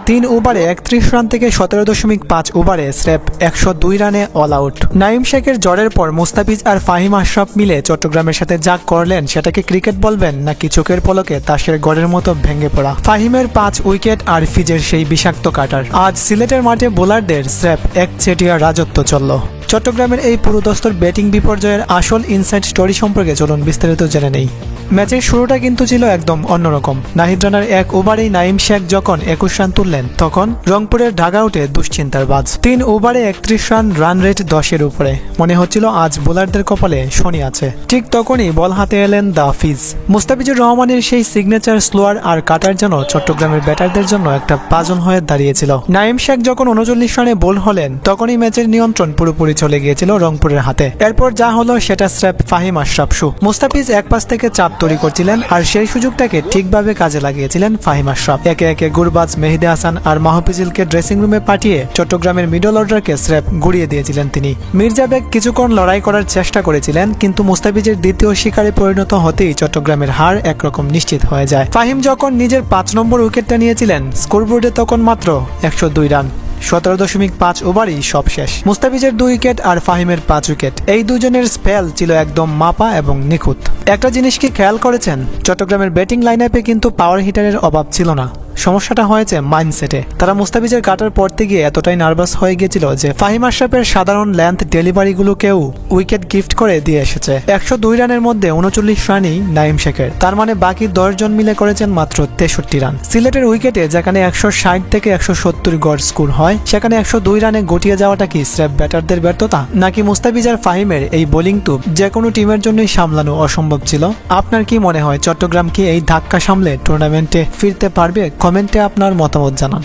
3 ওভারে 31 রান থেকে 17.5 ওভারে স্রেফ 102 রানে অল আউট। নাঈম শেখের জ্বরের পর মুস্তাফিজ আর ফাহিম আশরাফ মিলে চট্টগ্রামের সাথে যা করলেন সেটাকে ক্রিকেট বলবেন নাকি চোখের পলকে তাসের গড়ের মতো ভেঙে পড়া। ফাহিমের 5 উইকেট আর ফিজের সেই বিষাক্ত কাটার। আজ সিলেটের মাঠে বোলারদের স্রেফ একচেটিয়া রাজত্ব চলল। চট্টগ্রামের এই পুরোদস্তর ব্যাটিং বিপর্যয়ের আসল ইনসাইড স্টোরি সম্পর্কে চলুন বিস্তারিত জেনে নেই। ম্যাচের শুরুটা কিন্তু ছিল একদম অন্যরকম। নাহিদ রানার 1 ওভারেই নাঈম শেখ যখন 21 রান তুললেন তখন রংপুরের ঢাকাউটে দুশ্চিন্তার বাজ। 3 ওভারে 31 রান, রান রেট 10-এর উপরে। মনে হচ্ছিল আজ বোলারদের কপালে শনি আছে। ঠিক তখনই বল হাতে এলেন দ্য ফিজ। মুস্তাফিজুর রহমানের সেই সিগনেচার স্লোয়ার আর কাটার যেন চট্টগ্রামের ব্যাটারদের জন্য একটা পাজন হয়ে দাঁড়িয়েছিল। নাঈম শেখ যখন 39 রানে বোল হলেন তখনই ম্যাচের নিয়ন্ত্রণ পুরোপুরি চলে গিয়েছিল রংপুরের হাতে। এরপর যা হলো সেটা স্রেফ ফাহিম আশরাফ শো। মুস্তাফিজ এক পাশ থেকে চাপ তৈরি করছিলেন আর সেই সুযোগটাকে ঠিকভাবে কাজে লাগিয়েছিলেন ফাহিম আশরাফ। একে একে গুরবাজ, মেহেদী হাসান আর মাহফুজুলকে ড্রেসিং রুমে পাঠিয়ে চট্টগ্রামের মিডল অর্ডারকে স্রেফ গুড়িয়ে দিয়েছিলেন তিনি। মির্জা বেগ কিছুক্ষণ লড়াই করার চেষ্টা করেছিলেন, কিন্তু মুস্তাফিজের দ্বিতীয় শিকারে পরিণত হতেই চট্টগ্রামের হার একরকম নিশ্চিত হয়ে যায়। ফাহিম যখন নিজের 5 নম্বর উইকেটটা নিয়েছিলেন স্কোরবোর্ডে তখন মাত্র 102 রান। 17.5 ওভারই সব শেষ। মুস্তাফিজের 2 উইকেট আর ফাহিমের 5 উইকেট, এই দুজনের স্পেল ছিল একদম মাপা এবং নিখুঁত। একটা জিনিস কি খেয়াল করেছেন? চট্টগ্রামের ব্যাটিং লাইন আপে কিন্তু পাওয়ার হিটারের অভাব ছিল না। সমস্যাটা হয়েছে মাইন্ডসেটে। তারা মুস্তাফিজের কাটার পড়তে গিয়ে এতটাই নার্ভাস হয়ে গিয়েছিল যে ফাহিম আশরাফের সাধারণ লেন্থ ডেলিভারিগুলোকেও উইকেট গিফট করে দিয়ে এসেছে। 102 রানের মধ্যে 39 রানই নাঈম শেখের, তার মানে বাকি 10 জন মিলে করেছেন মাত্র 63 রান। সিলেটের উইকেটে যেখানে 160 থেকে 170 গড় স্কোর হয়, সেখানে 102 রানে গটিয়ে যাওয়াটা কি স্রেফ ব্যাটারদের ব্যর্থতা, নাকি মুস্তাফিজ আর ফাহিমের এই বোলিং টুপ যে কোনো টিমের জন্যই সামলানো অসম্ভব ছিল? আপনার কি মনে হয় চট্টগ্রাম কি এই ধাক্কা সামলে টুর্নামেন্টে ফিরতে পারবে? কমেন্টে আপনার মতামত জানান।